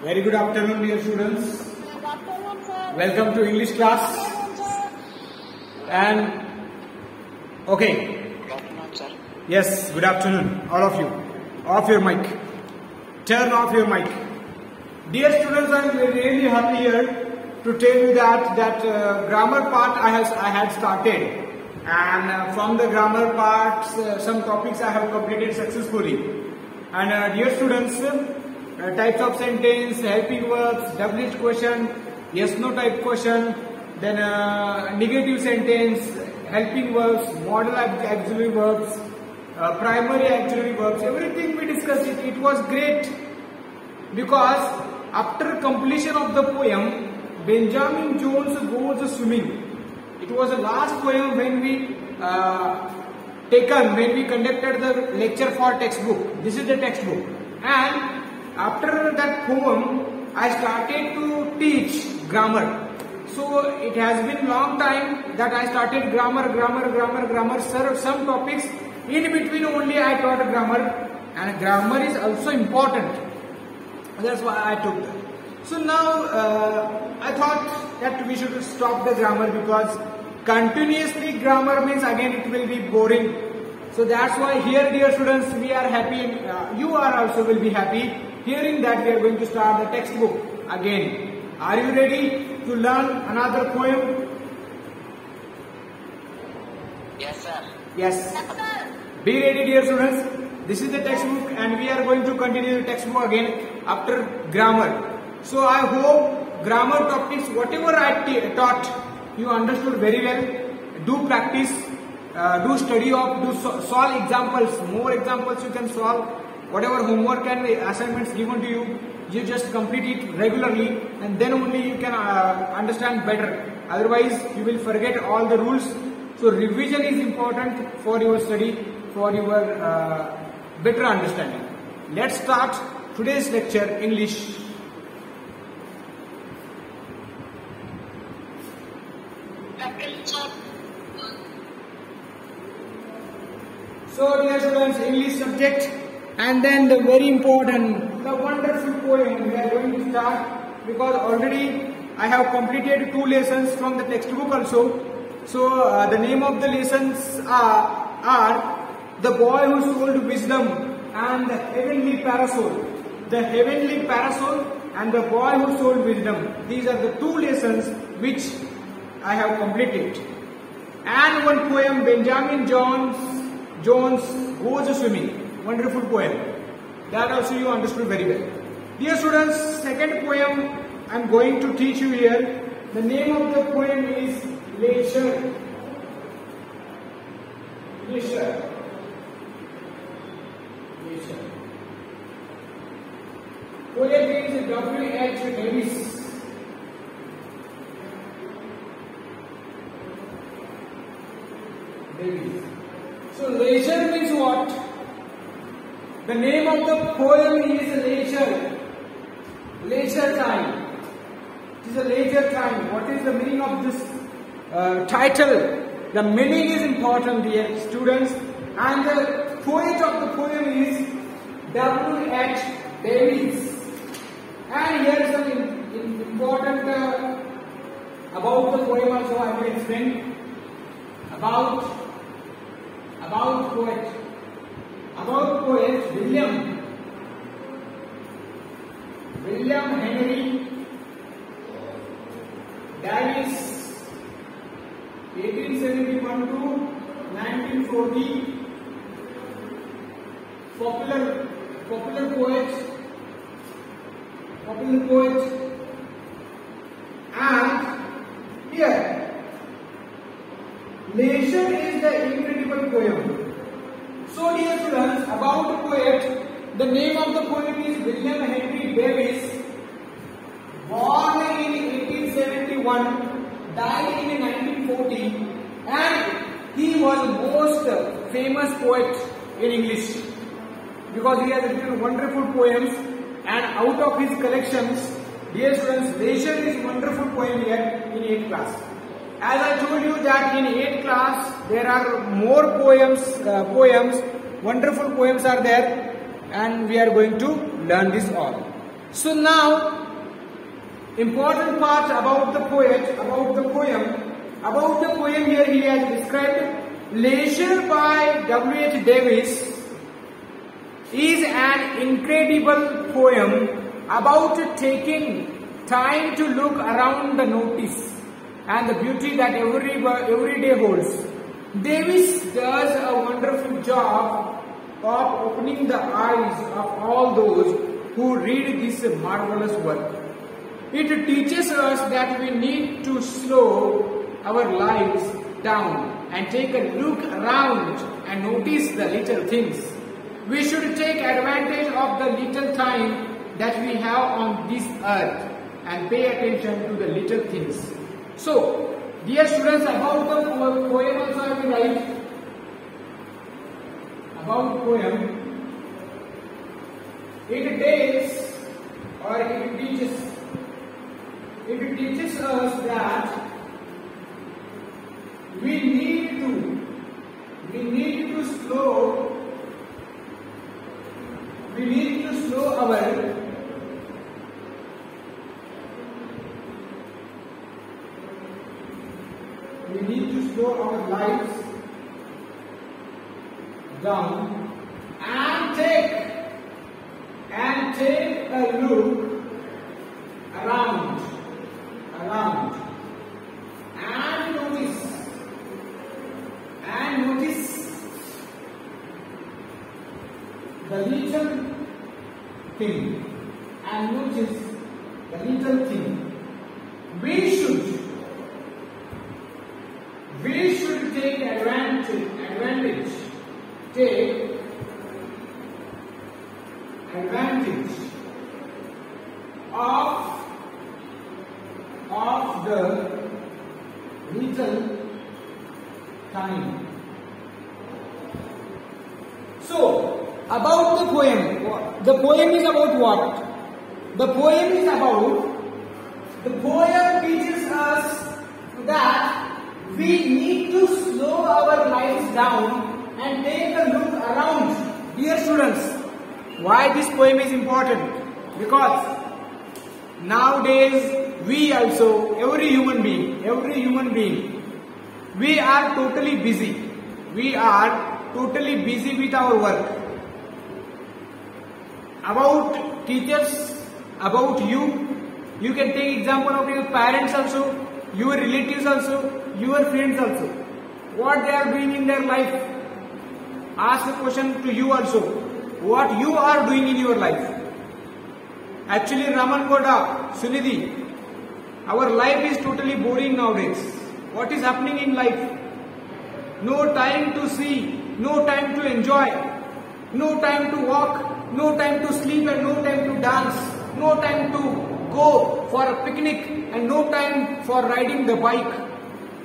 Very good afternoon, dear students. Good afternoon, sir. Welcome to English class. And okay, Good afternoon, sir. yes, good afternoon, all of you. Off your mic. Turn off your mic. Dear students, I am really happy here to tell you that grammar part I had started, and from the grammar parts, some topics I have completed successfully. And dear students, types of sentence, helping verbs, WH question, yes no type question, then negative sentence, helping verbs, modal auxiliary verbs, primary auxiliary verbs, everything we discussed. It was great because after completion of the poem, Benjamin Jones Goes Swimming. It was the last poem when we conducted the lecture for textbook. This is the textbook, and after that poem, I started to teach grammar. So it has been long time that I started grammar. Sir, some topics in between only I taught grammar, and grammar is also important. That's why I took that. So now I thought that we should stop the grammar because continuously grammar means again it will be boring. So that's why here, dear students, we are happy. You are also will be happy hearing that we are going to start the textbook again. Are you ready to learn another poem? Yes, sir. Yes. Yes, sir. Be ready, dear students. This is the textbook, and we are going to continue the textbook again after grammar. So I hope grammar topics, whatever I taught, you understood very well. Do practice, do study of, solve examples. More examples you can solve. Whatever homework and assignments given to you, you just complete it regularly, and then only you can understand better. Otherwise, you will forget all the rules. So revision is important for your study, for your better understanding. Let's start today's lecture, English. So dear students, English subject, and then the very important, the wonderful poem we are going to start, because already I have completed 2 lessons from the textbook also. So the name of the lessons are The Boy Who Sold Wisdom and The Heavenly Parasol. The Heavenly Parasol and The Boy Who Sold Wisdom. These are the 2 lessons which I have completed. And one poem, Benjamin Jones Goes Swimming. Wonderful poem. That also you understood very well. Dear students, second poem I am going to teach you here. The name of the poem is Leisure. Leisure. Leisure. Poet is W.H. Davis. So leisure means what? The name of the poem is Leisure. Leisure time. It is a leisure time. What is the meaning of this title? The meaning is important, dear students. And the poet of the poem is W.H. Davis. And here is some important about the poem also I will explain. About poet. About poet William Henry Davis, 1871 to 1940, popular poet, and here Leisure is the incredible poem. So dear students, about the poet, the name of the poem is William Henry Davis, born in 1871, died in 1940, and he was the most famous poet in English because he has written wonderful poems, and out of his collections, dear students, Leisure is wonderful poem here in 8th class. As I told you that in 8th class there are more poems, wonderful poems are there, and we are going to learn this all. So now, important part about the poet, about the poem here he has described Leisure by W.H. Davis is an incredible poem about taking time to look around the notice and the beauty that every day holds. Davis does a wonderful job of opening the eyes of all those who read this marvelous work. It teaches us that we need to slow our lives down and take a look around and notice the little things. We should take advantage of the little time that we have on this earth and pay attention to the little things. So, dear students, about the poem also I will write about the poem. It tells or it teaches us that we need to slow our lives down and take a look around and notice the little thing we should take advantage of the little time. So, about the poem is about what? The poem teaches us that we need to slow our lives down and take a look around. Dear students, why this poem is important? Because nowadays we also, every human being, we are totally busy. We are totally busy with our work. About teachers, about you can take example of your parents also, your relatives also, your friends also. What they are doing in their life. Ask a question to you also. What you are doing in your life. Actually, Raman Goda, Sunidhi, our life is totally boring nowadays. What is happening in life? No time to see, no time to enjoy, no time to walk, no time to sleep and no time to dance, no time to go for a picnic and no time for riding the bike,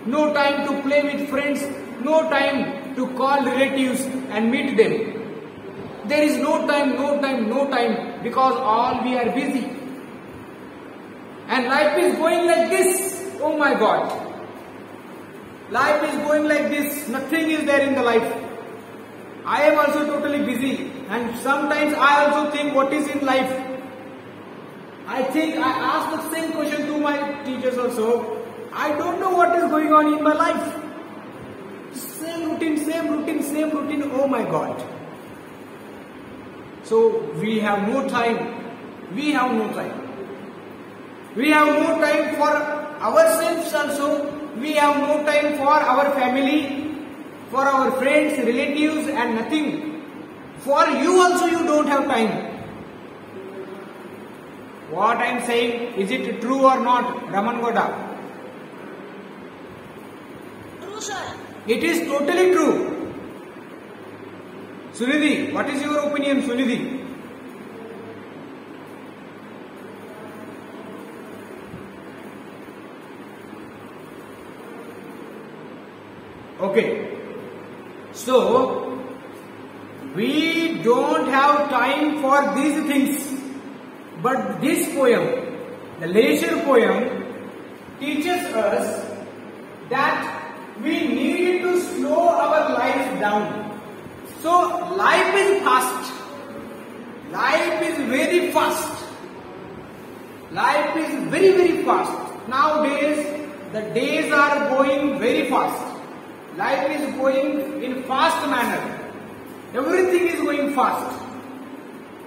no time to play with friends, no time to call relatives and meet them. There is no time because all we are busy. And life is going like this. Oh my God. Life is going like this. Nothing is there in the life. I am also totally busy. And sometimes I also think what is in life. I think I ask the same question to my teachers also. I don't know what is going on in my life. Same routine. Oh my God. So we have no time. We have no time for ourselves also. We have no time for our family, for our friends, relatives and nothing. For you also you don't have time. What I am saying, is it true or not, Raman Goda? True, sir. It is totally true. Sunidhi, what is your opinion, Sunidhi? Okay. So, we don't have time for these things. But this poem, the leisure poem, teaches us that we need to slow our lives down. So life is fast. Life is very fast. Life is very, very fast. Nowadays, the days are going very fast. Life is going in fast manner. Everything is going fast.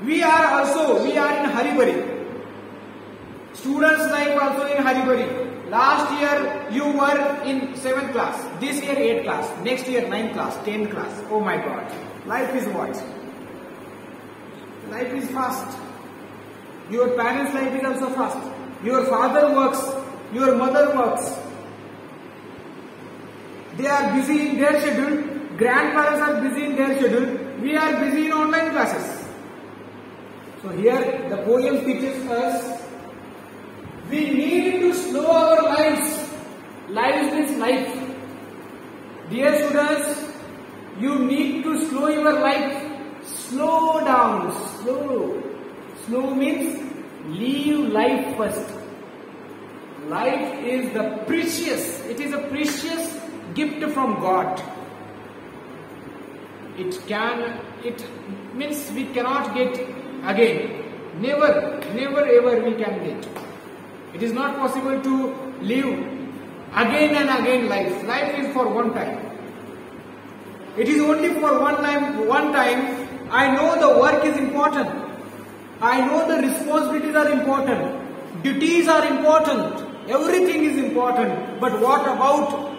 We are in hurry-burry. Students' life also in hurry-burry. Last year you were in 7th class. This year 8th class. Next year 9th class, 10th class. Oh my God. Life is what? Life is fast. Your parents' life is also fast. Your father works. Your mother works. They are busy in their schedule. Grandparents are busy in their schedule. We are busy in online classes. So here the poem teaches us we need to slow our lives. Life means life. Dear students, you need to slow your life. Slow down. Slow. Slow means live life first. Life is the precious. It is a precious gift from God. It means we cannot get again. Never ever we can get. It is not possible to live again and again life. Life is for one time. It is only for one time. I know the work is important. I know the responsibilities are important. Duties are important. Everything is important. But what about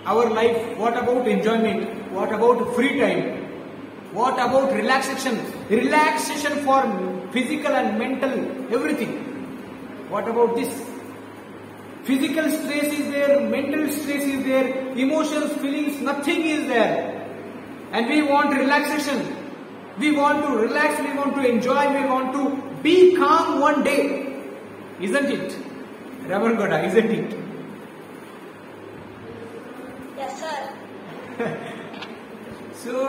our life? What about enjoyment? What about free time? What about relaxation? Relaxation for physical and mental, everything. What about this? Physical stress is there, mental stress is there, emotions, feelings, nothing is there. And we want relaxation. We want to relax, we want to enjoy, we want to be calm one day. Isn't it? Raman Goda, isn't it? Yes, sir. So,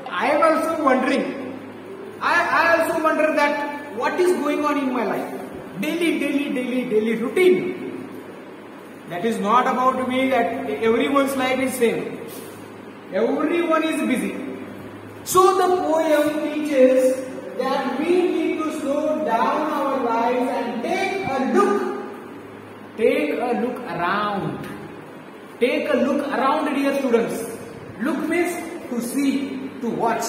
I am also wondering, I also wonder that what is going on in my life? Daily routine. That is not about me that everyone's life is same. Everyone is busy. So the poem teaches that we need to slow down our lives and take a look. Take a look around. Take a look around, dear students. Look means to see, to watch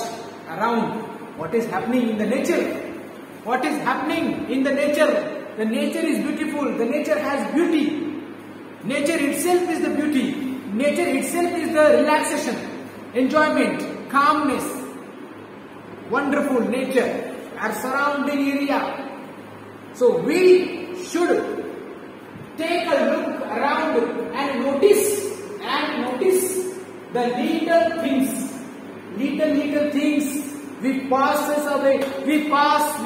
around what is happening in the nature. What is happening in the nature? The nature is beautiful. The nature has beauty. Nature itself is the beauty. Nature itself is the relaxation, enjoyment, calmness. Wonderful nature, our surrounding area. So we should take a look around and notice the little things. Little things. We passes away. We pass,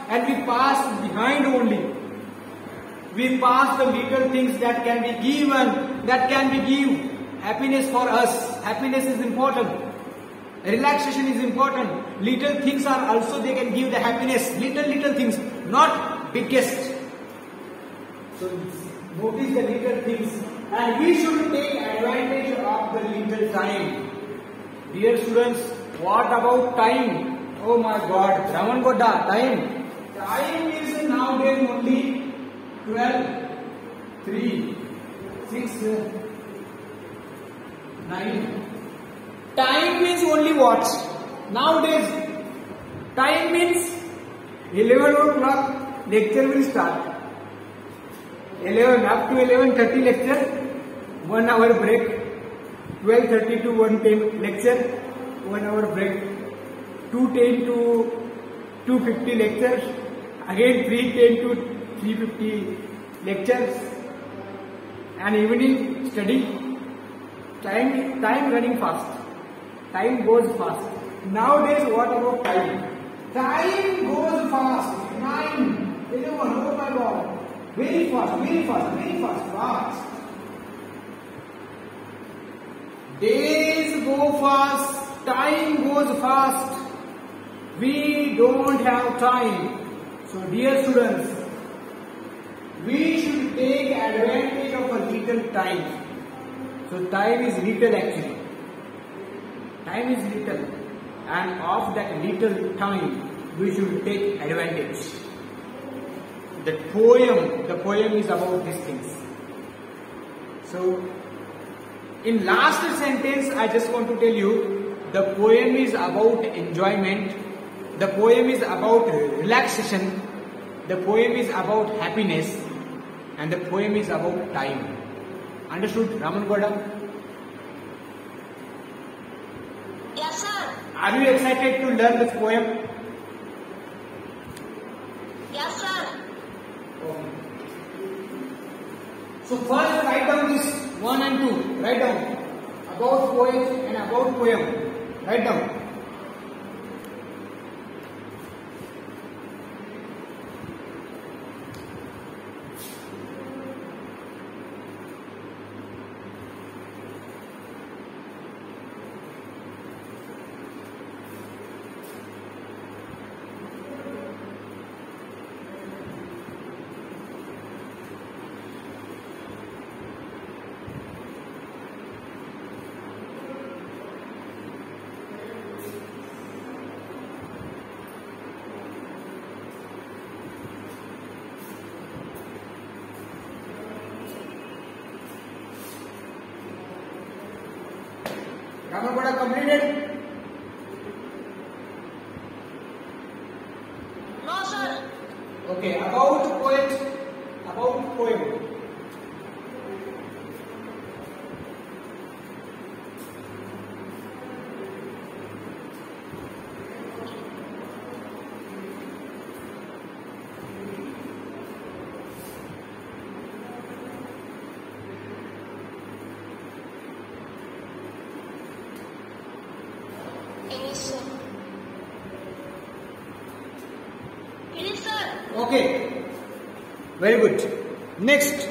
and we pass behind only. We pass the little things that can be given, that can be give happiness for us. Happiness is important. Relaxation is important. Little things are also, they can give the happiness. Little things, not biggest. So notice the little things, and we should take advantage of the little time. Dear students, what about time? Oh my God, Raman Goda, time. Time is nowadays only 12, 3, 6, 9. Time means only what? Nowadays, time means 11 o'clock lecture will start. 11 up to 11:30 lecture, 1 hour break. 12:30 to 1:10 lecture, 1 hour break. 2:10 to 2:50 lectures. Again 3:10 to 3:50 lectures. And evening study. Time running fast. Time goes fast. Nowadays, what about time? Time goes fast. 9, 11, oh my God. Very fast. Days go fast. Time goes fast. We don't have time. So, dear students, we should take advantage of a little time. So, time is little actually. Time is little, and of that little time we should take advantage. the poem is about these things. So, in last sentence, I just want to tell you, the poem is about enjoyment, the poem is about relaxation, the poem is about happiness, and the poem is about time. Understood, Raman Gowda? Yes, sir. Are you excited to learn this poem? Yes, sir. Okay. So first write down this 1 and 2. Write down about poet and about poem. Write down. Raman Gowda completed? No, sir. Okay, about poet, about poem. Finish, sir. Finish, sir. Okay, very good. Next.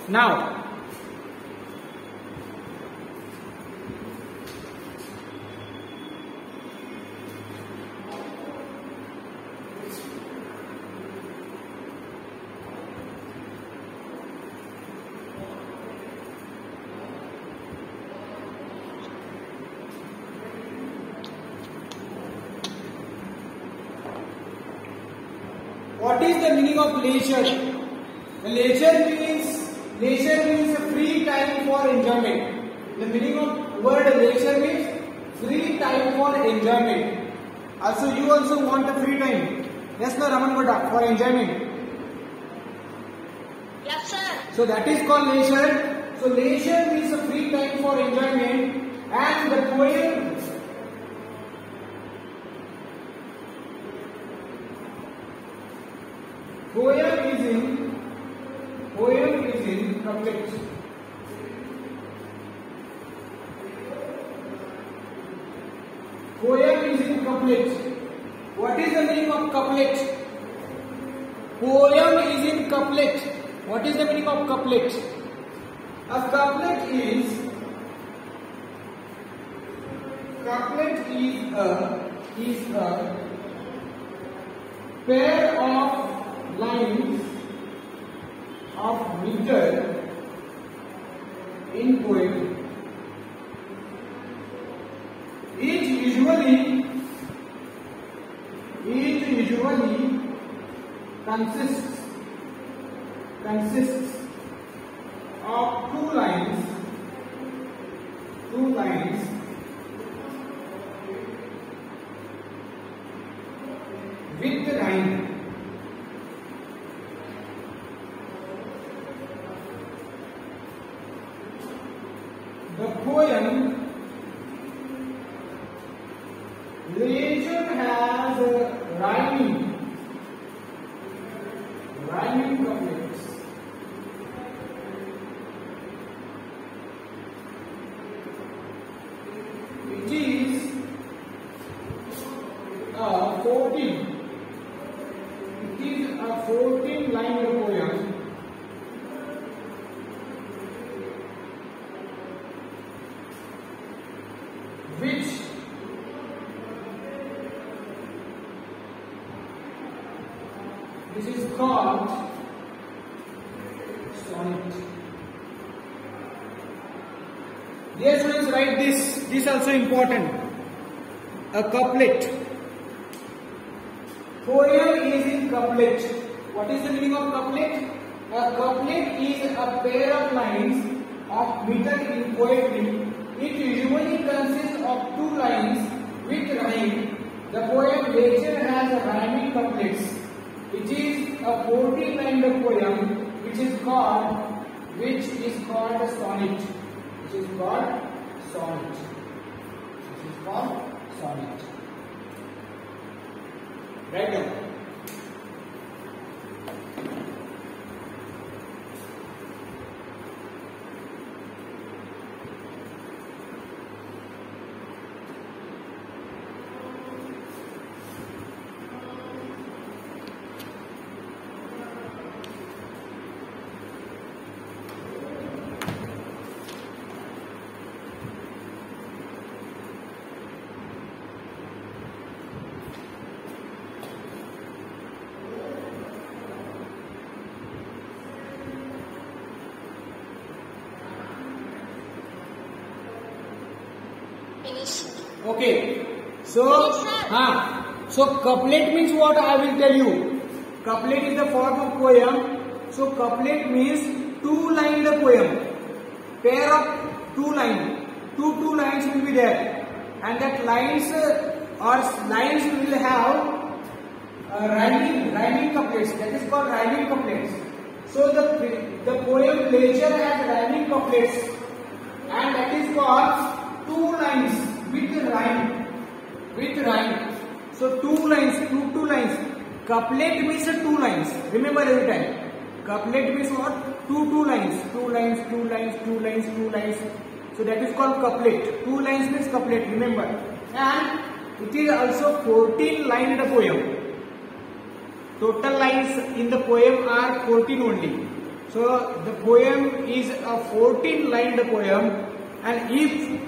Now, what is the meaning of leisure? Leisure means a free time for enjoyment. The meaning of word leisure means free time for enjoyment. Also, you also want a free time. Yes, no, Raman Gowda, for enjoyment. Yes, sir. So that is called leisure. So leisure means a free time for enjoyment, and the poem is in couplet. Poem is in couplet. What is the meaning of couplet? Poem is in couplet. What is the meaning of couplet? A couplet is a pair of lines of meter in poem. Each usually consists of two lines with rhyme. The poem Leisure has rhyming couplets. It is 14. It is a 14-line poem. Which This is called sonnet. Dear students, write this. This also important. A couplet. Poem is in couplet. What is the meaning of couplet? A couplet is a pair of lines of meter in poetry. It usually consists of two lines with rhyme. The poem nature has rhyming couplets. It is a 14-line poem which is called a sonnet. Which is called sonnet. This is called sonnet. Write down. Okay, so couplet means what I will tell you. Couplet is the form of poem. So couplet means two-lined poem. Pair of two lines. Two lines will be there, and that lines will have rhyming couplets. That is called rhyming couplets. So the poem nature has rhyming couplets, and that is called two lines. With rhyme. So two lines. Couplet means two lines. Remember every time. Couplet means what? Two lines. Two lines. So that is called couplet. Two lines means couplet. Remember. And it is also 14-lined poem. Total lines in the poem are 14 only. So the poem is a 14-lined poem, and if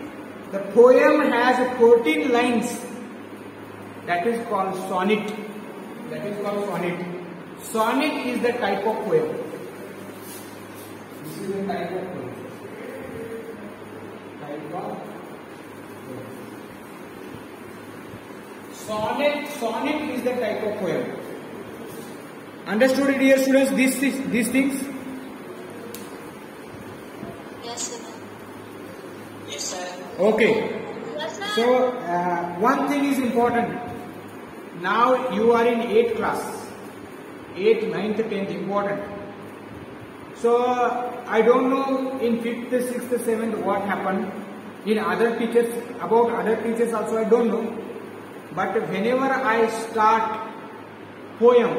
the poem has 14 lines, that is called sonnet. Sonnet is the type of poem. This is the type of poem. Sonnet is the type of poem. Understood, dear students, these things? Yes, sir. Yes, sir. Okay. Yes, sir. So, one thing is important. Now you are in 8th class. 8th, 9th, 10th, important. So, I don't know in 5th, 6th, 7th what happened. In other teachers, about other teachers also I don't know. But whenever I start poem,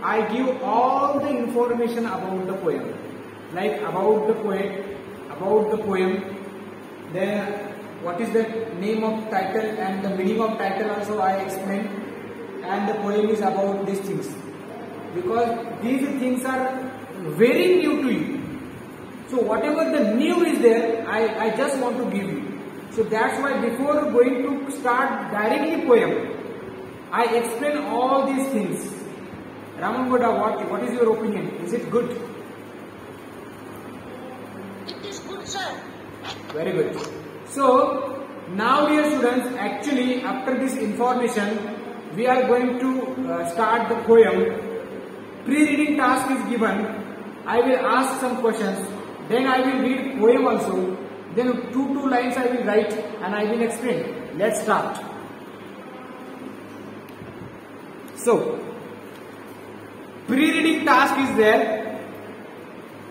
I give all the information about the poem. Like about the poet, about the poem, then what is the name of title and the meaning of title also I explain, and the poem is about these things, because these things are very new to you. So whatever the new is there, I just want to give you. So that's why before going to start directly poem, I explain all these things. Ramangoda, what is your opinion? Is it good? It is good, sir. Very good. So, now dear students, actually after this information, we are going to start the poem. Pre-reading task is given. I will ask some questions. Then I will read poem also. Then two lines I will write and I will explain. Let's start. So, pre-reading task is there.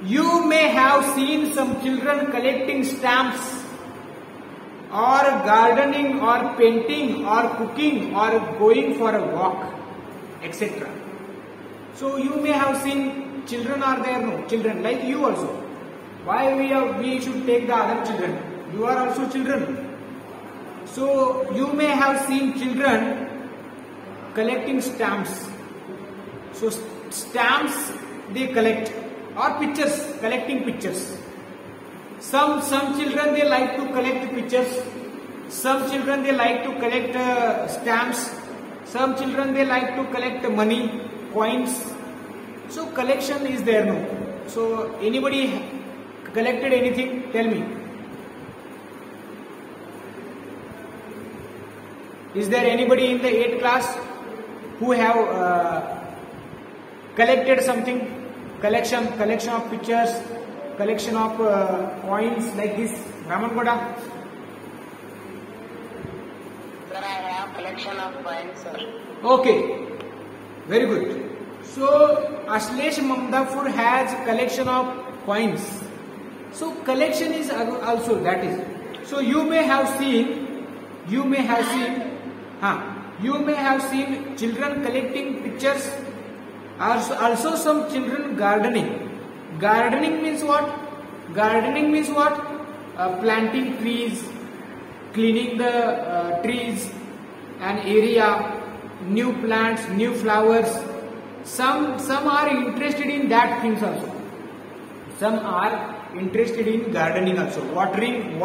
You may have seen some children collecting stamps, or gardening, or painting, or cooking, or going for a walk, etc. So you may have seen children are there, no? Children like you also. Why we should take the other children? You are also children. So you may have seen children collecting stamps. So stamps they collect, or pictures, collecting pictures. Some children they like to collect pictures. Some children they like to collect stamps. Some children they like to collect money. coins. So collection is there, no? So anybody collected anything? Tell me. Is there anybody in the 8th class who have collected something? Collection of pictures, collection of coins like this. Raman Goda. Sir, I have collection of coins, sir. Okay, very good. So Ashlesh Mamdapur has collection of coins. So collection is also that is. So you may have seen children collecting pictures. Also some children gardening. Gardening means what? Planting trees, cleaning the trees and area, new plants, new flowers. Some are interested in that things also. Some are interested in gardening also. Watering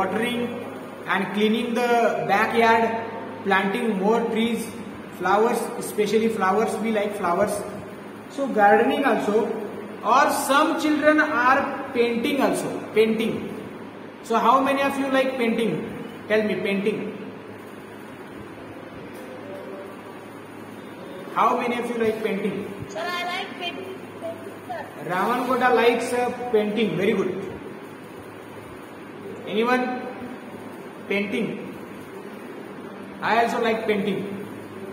and cleaning the backyard, planting more trees, flowers, especially flowers. We like flowers. So gardening also. Or some children are painting also. Painting. So how many of you like painting? Tell me, painting. How many of you like painting? Sir, I like painting, sir. Raman Goda likes painting. Very good. Anyone? Painting. I also like painting.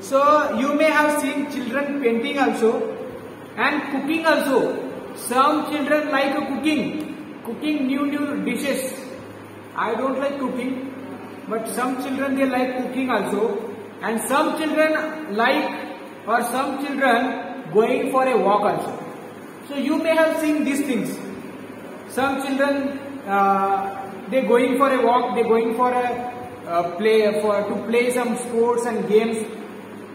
So you may have seen children painting also and cooking also. Some children like cooking new dishes. I don't like cooking, but some children they like cooking also, and some children going for a walk also. So you may have seen these things. Some children they going for a walk, they going for a to play some sports and games.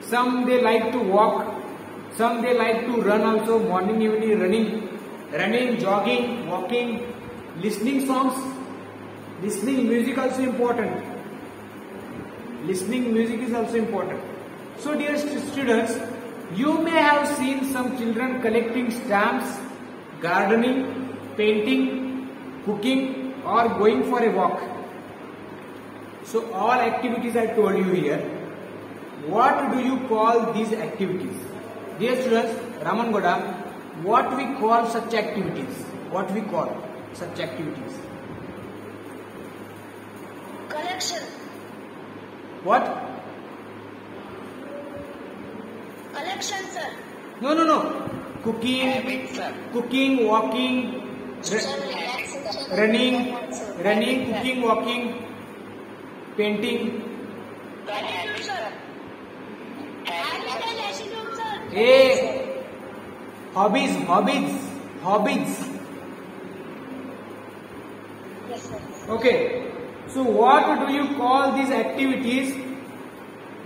Some they like to walk, some they like to run also, morning, evening, running, jogging, walking, listening songs, listening music also important. Listening music is also important. So dear students, you may have seen some children collecting stamps, gardening, painting, cooking or going for a walk. So all activities I told you here. What do you call these activities? Dear students, Raman Goda, what we call such activities? What we call such activities? Collection. What? Collection, sir. No. Cooking, walking, running, cooking, walking, painting. Attitude, sir. Attitude, sir. Hey, hobbies. Yes, sir. Okay. So what do you call these activities?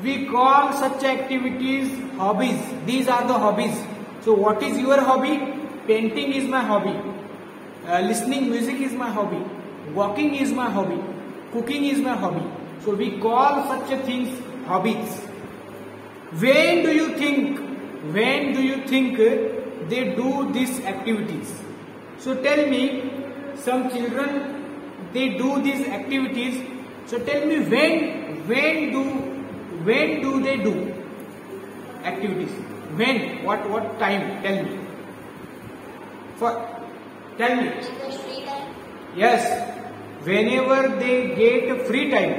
We call such activities hobbies. These are the hobbies. So what is your hobby? Painting is my hobby. Listening music is my hobby. Walking is my hobby. Cooking is my hobby. So we call such things hobbies. When do you think they do these activities? So tell me, some children they do these activities. So tell me when do they do activities? When? What time? Tell me. Tell me. Yes. Whenever they get free time.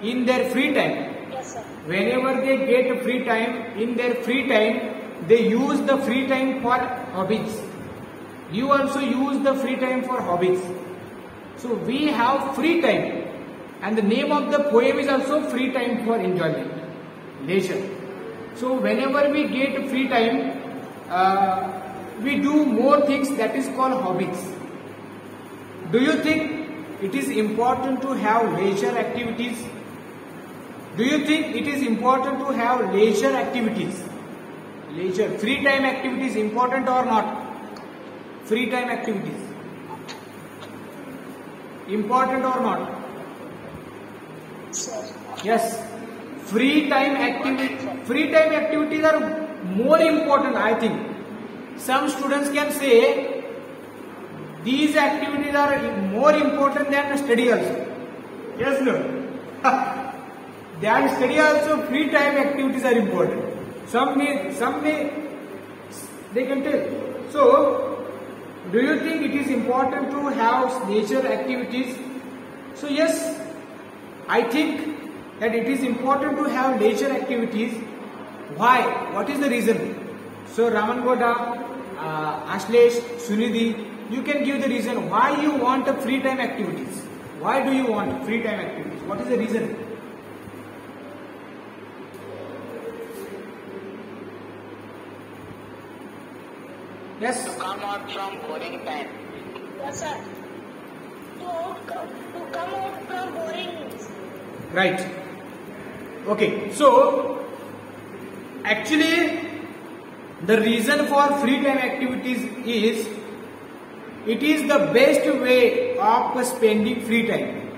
In their free time. Yes, sir. Whenever they get free time, in their free time, they use the free time for hobbies. You also use the free time for hobbies. So we have free time, and the name of the poem is also free time for enjoyment, leisure. So whenever we get free time, we do more things, that is called hobbies. Do you think it is important to have leisure activities? Do you think it is important to have leisure activities? Leisure, free time activities important or not? Free time activities. Important or not? Sir. Yes. Free time activities are more important, I think. Some students can say these activities are more important than study also. Yes, no? Than study also, free time activities are important. Some may, they can tell. So, do you think it is important to have nature activities? So yes, I think that it is important to have nature activities. Why? What is the reason? So Raman Goda, Ashlesh, Sunidhi, you can give the reason why you want a free time activities. Why do you want free time activities? What is the reason? Yes? To come out from boring time. Yes, sir. To come out from boring. Right. Okay. So, actually, the reason for free time activities is, it is the best way of spending free time.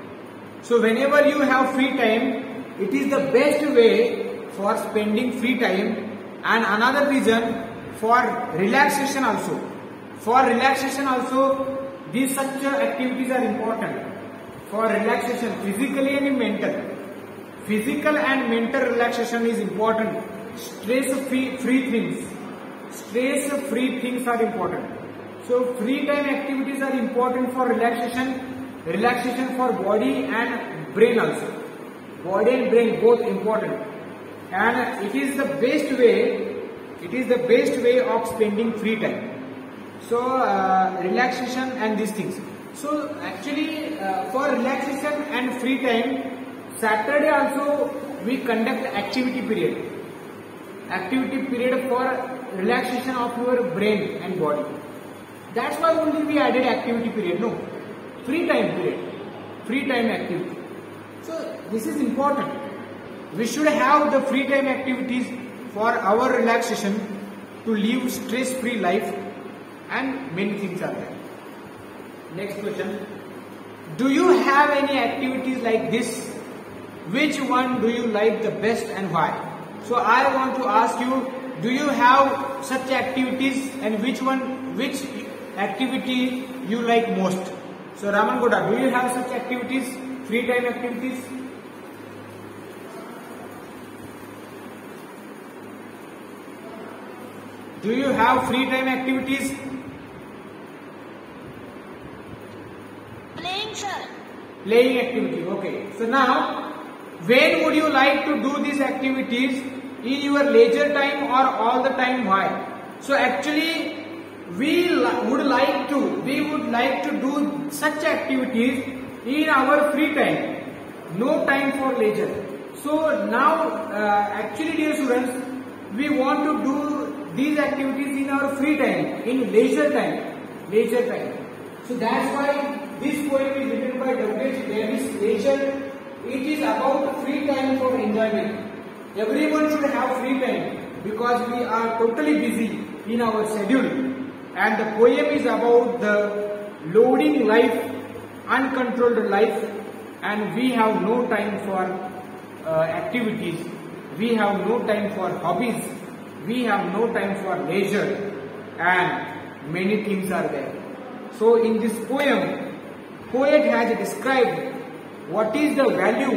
So, whenever you have free time, it is the best way for spending free time. And another reason, for relaxation also. For relaxation also, these such activities are important. For relaxation, physically and mental. Physical and mental relaxation is important. Stress-free things. Stress-free things are important. So, free time activities are important for relaxation. Relaxation for body and brain also. Body and brain both important. And it is the best way. It is the best way of spending free time. So, relaxation and these things. So, actually, for relaxation and free time, Saturday also we conduct activity period. Activity period for relaxation of your brain and body. That's why only we added activity period. No, free time period. Free time activity. So, this is important. We should have the free time activities for our relaxation, to live stress-free life, and many things are there. Next question. Do you have any activities like this? Which one do you like the best and why? So I want to ask you, do you have such activities, and which activity you like most? So Raman Goda, do you have such activities, free time activities? Do you have free time activities? Playing, sir. Playing activity, okay. So now, when would you like to do these activities? In your leisure time or all the time? Why? So actually, we would like to do such activities in our free time. No time for leisure. So now, actually dear students, we want to do these activities in our free time, in leisure time. So that's why this poem is written by W.H. Davis, Leisure. It is about free time for enjoyment. Everyone should have free time because we are totally busy in our schedule. And the poem is about the loading life, uncontrolled life, and we have no time for activities. We have no time for hobbies. We have no time for leisure, and many things are there. So in this poem, poet has described what is the value,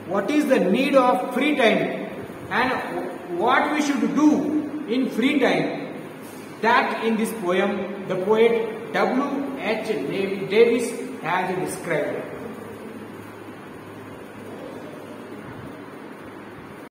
what is the need of free time, and what we should do in free time. That in this poem, the poet W.H. Davis has described.